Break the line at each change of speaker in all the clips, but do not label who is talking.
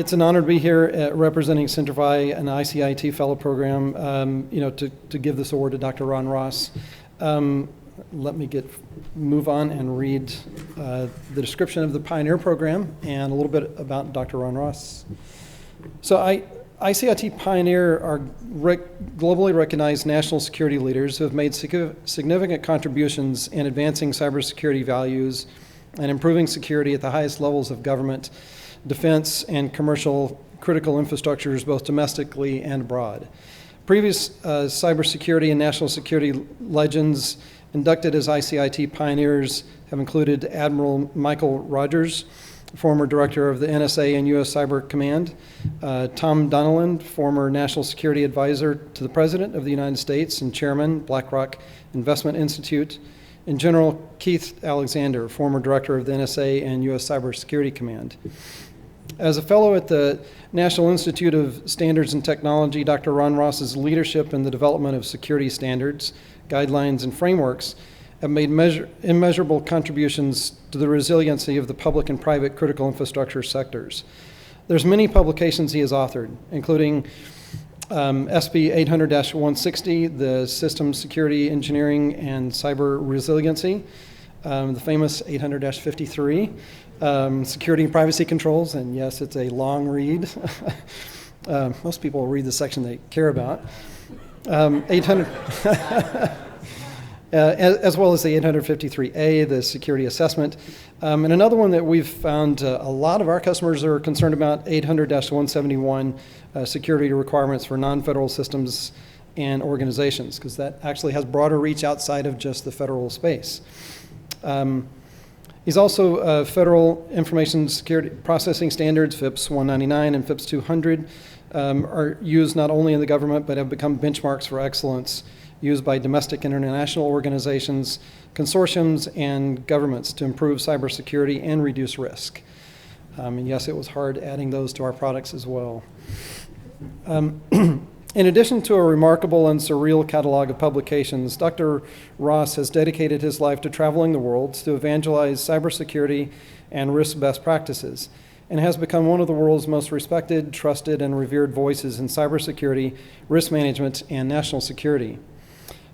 It's an honor to be here representing Centrify, an ICIT fellow program, to give this award to Dr. RonRoss. Let me move on and read the description of the Pioneer program and a little bit about Dr. RonRoss. So ICIT Pioneer are globally recognized national security leaders who have made significant contributions in advancing cybersecurity values and improving security at the highest levels of government, defense, and commercial critical infrastructures, both domestically and abroad. Previous cybersecurity and national security legends inducted as ICIT pioneers have included Admiral Michael Rogers, former director of the NSA and U.S. Cyber Command, Tom Donilon, former national security advisor to the President of the United States and chairman, BlackRock Investment Institute, and General Keith Alexander, former director of the NSA and U.S. Cyber Security Command. As a fellow at the National Institute of Standards and Technology, Dr. RonRoss's leadership in the development of security standards, guidelines, and frameworks have made immeasurable contributions to the resiliency of the public and private critical infrastructure sectors. There's many publications he has authored, including SB 800-160, the System Security Engineering and Cyber Resiliency, the famous 800-53, Security and Privacy Controls, and yes, it's a long read. Most people will read the section they care about. 800, as well as the 853A, the Security Assessment. And another one that we've found a lot of our customers are concerned about, 800-171, Security Requirements for Non-Federal Systems and Organizations, because that actually has broader reach outside of just the federal space. He's also Federal Information Security Processing Standards, FIPS 199 and FIPS 200, are used not only in the government, but have become benchmarks for excellence used by domestic and international organizations, consortiums, and governments to improve cybersecurity and reduce risk. And yes, it was hard adding those to our products as well. In addition to a remarkable and surreal catalog of publications, Dr. Ross has dedicated his life to traveling the world to evangelize cybersecurity and risk best practices, and has become one of the world's most respected, trusted, and revered voices in cybersecurity, risk management, and national security.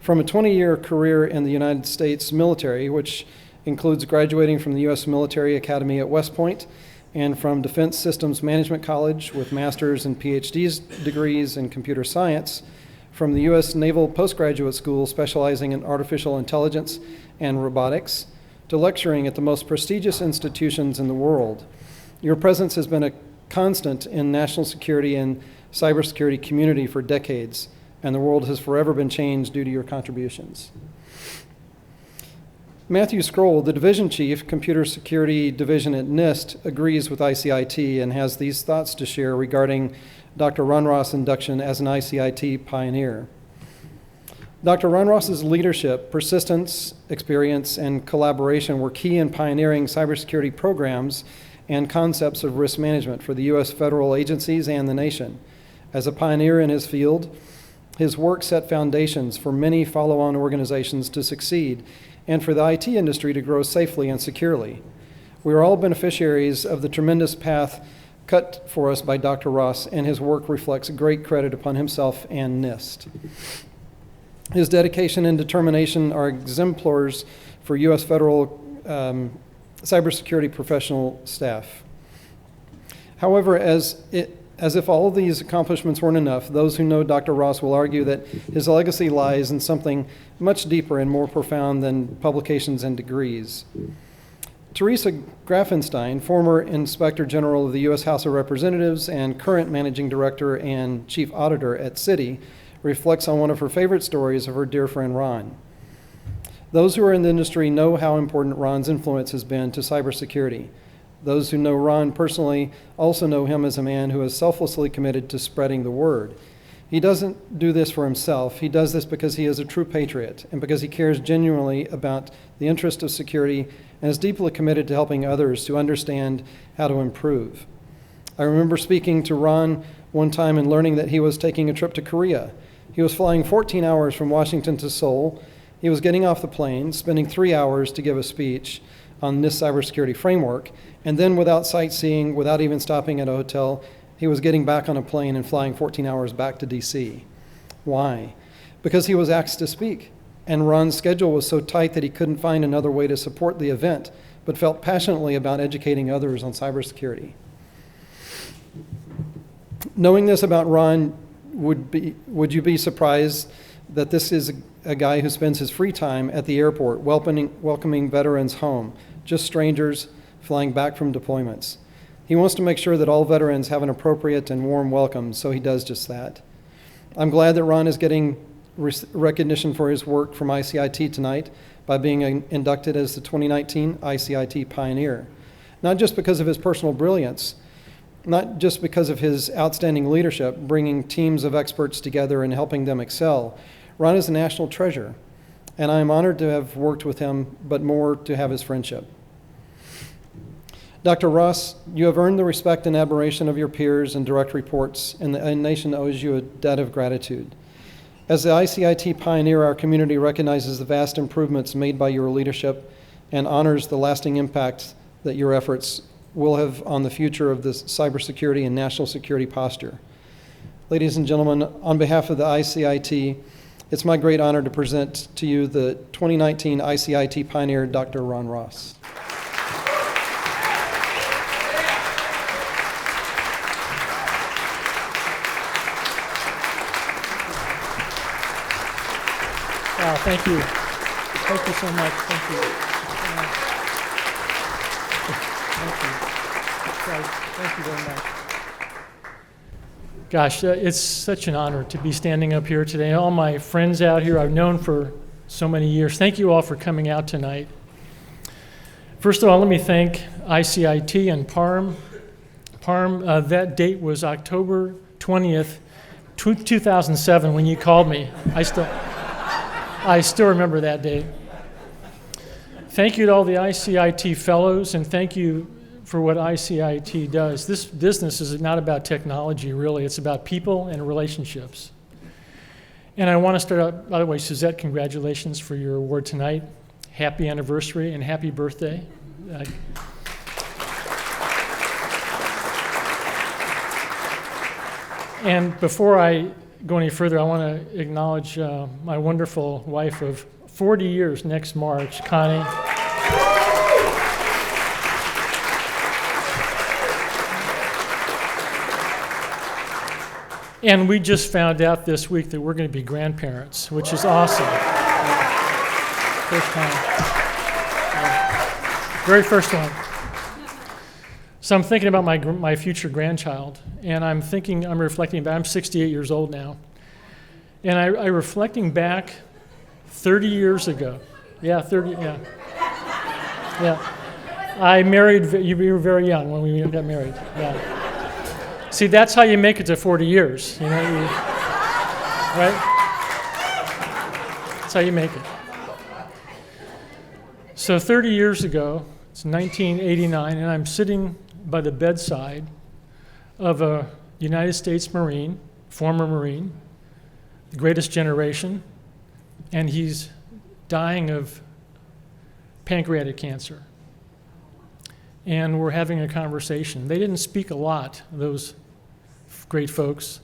From a 20-year career in the United States military, which includes graduating from the U.S. Military Academy at West Point, and from Defense Systems Management College with master's and PhD degrees in computer science, from the U.S. Naval Postgraduate School specializing in artificial intelligence and robotics, to lecturing at the most prestigious institutions in the world. Your presence has been a constant in national security and cybersecurity community for decades, and the world has forever been changed due to your contributions. Matthew Scroll, the division chief, Computer Security Division at NIST, agrees with ICIT and has these thoughts to share regarding Dr. RonRoss' induction as an ICIT pioneer. Dr. RonRoss's leadership, persistence, experience, and collaboration were key in pioneering cybersecurity programs and concepts of risk management for the U.S. federal agencies and the nation. As a pioneer in his field, his work set foundations for many follow-on organizations to succeed and for the IT industry to grow safely and securely. We are all beneficiaries of the tremendous path cut for us by Dr. Ross, and his work reflects great credit upon himself and NIST. His dedication and determination are exemplars for U.S. federal cybersecurity professional staff. However, as if all of these accomplishments weren't enough, those who know Dr. Ross will argue that his legacy lies in something much deeper and more profound than publications and degrees. Teresa Grafenstein, former Inspector General of the U.S. House of Representatives and current Managing Director and Chief Auditor at Citi, reflects on one of her favorite stories of her dear friend Ron. Those who are in the industry know how important Ron's influence has been to cybersecurity. Those who know Ron personally also know him as a man who is selflessly committed to spreading the word. He doesn't do this for himself. He does this because he is a true patriot and because he cares genuinely about the interest of security and is deeply committed to helping others to understand how to improve. I remember speaking to Ron one time and learning that he was taking a trip to Korea. He was flying 14 hours from Washington to Seoul. He was getting off the plane, spending 3 hours to give a speech, on NIST cybersecurity framework, and then without sightseeing, without even stopping at a hotel, he was getting back on a plane and flying 14 hours back to DC. Why? Because he was asked to speak, and Ron's schedule was so tight that he couldn't find another way to support the event, but felt passionately about educating others on cybersecurity. Knowing this about Ron, would you be surprised that this is a guy who spends his free time at the airport welcoming veterans home, just strangers flying back from deployments? He wants to make sure that all veterans have an appropriate and warm welcome, so he does just that. I'm glad that Ron is getting recognition for his work from ICIT tonight by being inducted as the 2019 ICIT Pioneer. Not just because of his personal brilliance, not just because of his outstanding leadership, bringing teams of experts together and helping them excel. Ron is a national treasure, and I am honored to have worked with him, but more to have his friendship. Dr. Ross, you have earned the respect and admiration of your peers and direct reports, and the nation owes you a debt of gratitude. As the ICIT Pioneer, our community recognizes the vast improvements made by your leadership and honors the lasting impact that your efforts will have on the future of this cybersecurity and national security posture. Ladies and gentlemen, on behalf of the ICIT, it's my great honor to present to you the 2019 ICIT Pioneer, Dr. RonRoss.
Wow, thank you. Thank you so much. Thank you. Thank you very much. Gosh, it's such an honor to be standing up here today. All my friends out here I've known for so many years. Thank you all for coming out tonight. First of all, let me thank ICIT and PARM. PARM, that date was October 20th, 2007 when you called me. I still remember that date. Thank you to all the ICIT fellows, and thank you for what ICIT does. This business is not about technology, really. It's about people and relationships. And I want to start out, by the way, Suzette, congratulations for your award tonight. Happy anniversary and happy birthday. And before I go any further, I want to acknowledge my wonderful wife of 40 years next March, Connie. And we just found out this week that we're going to be grandparents, which is awesome. First time. Very first one. So I'm thinking about my future grandchild, and I'm reflecting back. I'm 68 years old now, and I'm reflecting back 30 years ago. Yeah, 30. Yeah. I married. You were very young when we got married. Yeah. See, that's how you make it to 40 years. You know, right? That's how you make it. So 30 years ago, it's 1989, and I'm sitting by the bedside of a United States Marine, former Marine, the greatest generation, and he's dying of pancreatic cancer. And we're having a conversation. They didn't speak a lot, those great folks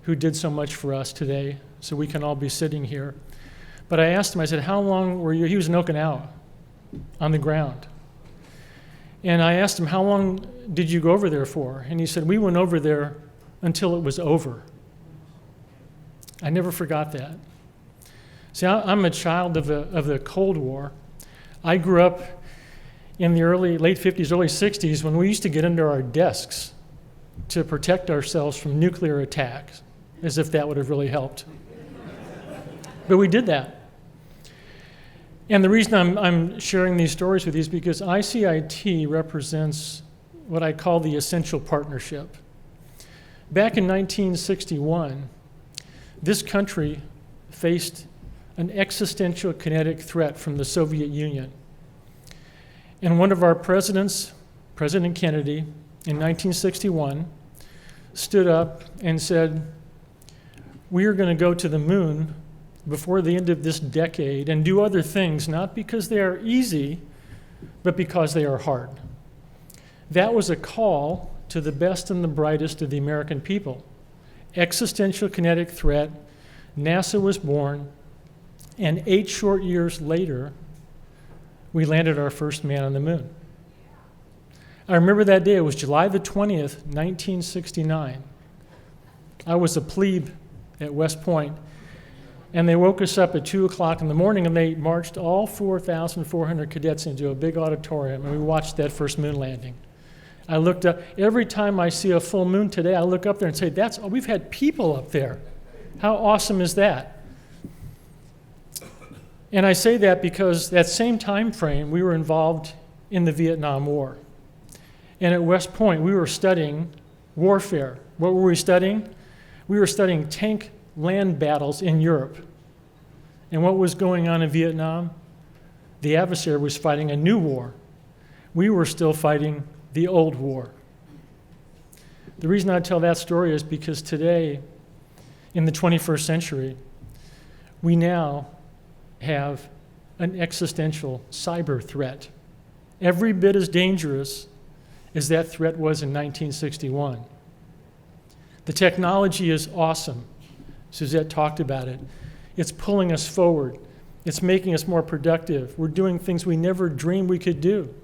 who did so much for us today, so we can all be sitting here. But I asked him, I said, how long were you? He was in Okinawa, on the ground. And I asked him, how long did you go over there for? And he said, we went over there until it was over. I never forgot that. See, I'm a child of the Cold War. I grew up in the late 50s, early 60s, when we used to get under our desks to protect ourselves from nuclear attacks, as if that would have really helped. But we did that. And the reason I'm sharing these stories with you is because ICIT represents what I call the essential partnership. Back in 1961, this country faced an existential kinetic threat from the Soviet Union. And one of our presidents, President Kennedy, in 1961, stood up and said, we are going to go to the moon before the end of this decade and do other things, not because they are easy, but because they are hard. That was a call to the best and the brightest of the American people. Existential kinetic threat, NASA was born, and 8 short years later, we landed our first man on the moon. I remember that day. It was July the 20th, 1969. I was a plebe at West Point, and they woke us up at 2 o'clock in the morning, and they marched all 4,400 cadets into a big auditorium, and we watched that first moon landing. I looked up. Every time I see a full moon today, I look up there and say, we've had people up there. How awesome is that? And I say that because that same time frame, we were involved in the Vietnam War. And at West Point, we were studying warfare. What were we studying? We were studying tank land battles in Europe. And what was going on in Vietnam? The adversary was fighting a new war. We were still fighting the old war. The reason I tell that story is because today, in the 21st century, we now have an existential cyber threat. Every bit as dangerous as that threat was in 1961. The technology is awesome. Suzette talked about it. It's pulling us forward. It's making us more productive. We're doing things we never dreamed we could do.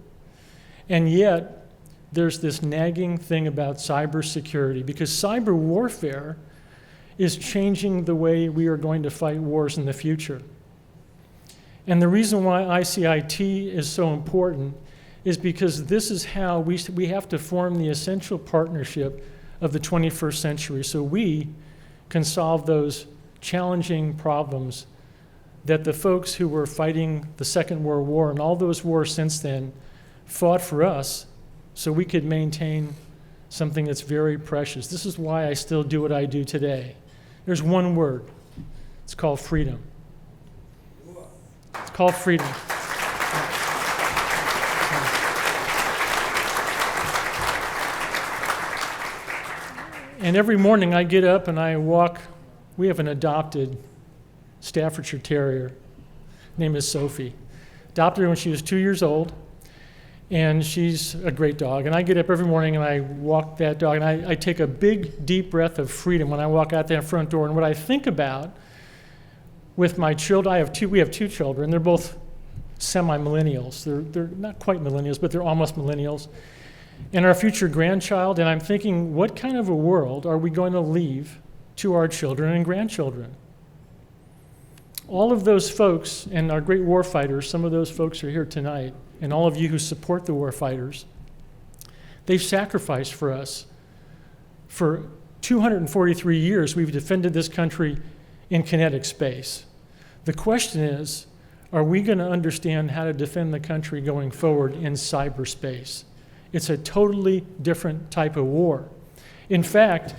And yet, there's this nagging thing about cybersecurity, because cyber warfare is changing the way we are going to fight wars in the future. And the reason why ICIT is so important is because this is how we have to form the essential partnership of the 21st century so we can solve those challenging problems that the folks who were fighting the Second World War and all those wars since then fought for us so we could maintain something that's very precious. This is why I still do what I do today. There's one word. It's called freedom. It's called freedom. And every morning I get up and I walk. We have an adopted Staffordshire Terrier. Her name is Sophie. Adopted her when she was 2 years old. And she's a great dog. And I get up every morning and I walk that dog, and I take a big, deep breath of freedom when I walk out that front door. And what I think about with my children, we have two children. They're both semi-millennials. They're not quite millennials, but they're almost millennials. And our future grandchild, and I'm thinking, what kind of a world are we going to leave to our children and grandchildren? All of those folks and our great war fighters, some of those folks are here tonight, and all of you who support the war fighters, they've sacrificed for us. For 243 years, we've defended this country in kinetic space. The question is, are we going to understand how to defend the country going forward in cyberspace? It's a totally different type of war. In fact,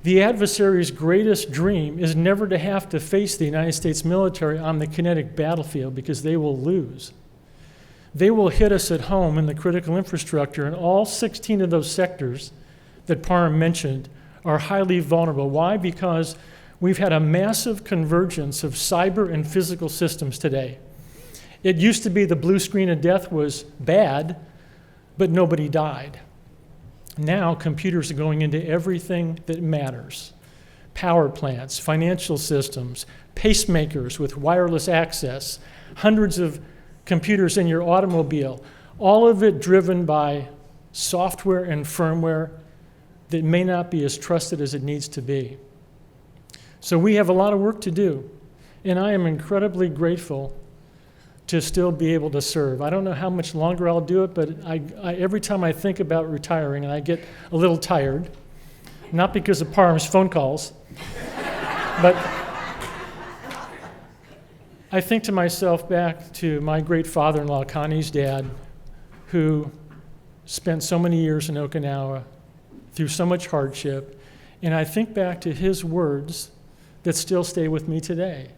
the adversary's greatest dream is never to have to face the United States military on the kinetic battlefield, because they will lose. They will hit us at home in the critical infrastructure, and all 16 of those sectors that Parham mentioned are highly vulnerable. Why? Because we've had a massive convergence of cyber and physical systems today. It used to be the blue screen of death was bad, but nobody died. Now computers are going into everything that matters. Power plants, financial systems, pacemakers with wireless access, hundreds of computers in your automobile, all of it driven by software and firmware that may not be as trusted as it needs to be. So we have a lot of work to do, and I am incredibly grateful to still be able to serve. I don't know how much longer I'll do it, but every time I think about retiring, and I get a little tired, not because of Parham's phone calls, but I think to myself back to my great father-in-law, Connie's dad, who spent so many years in Okinawa through so much hardship, and I think back to his words that still stay with me today.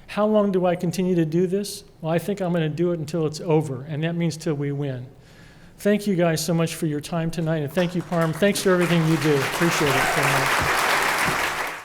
How long do I continue to do this? Well, I think I'm going to do it until it's over, and that means till we win. Thank you guys so much for your time tonight, and thank you, Parham. Thanks for everything you do. Appreciate it so much.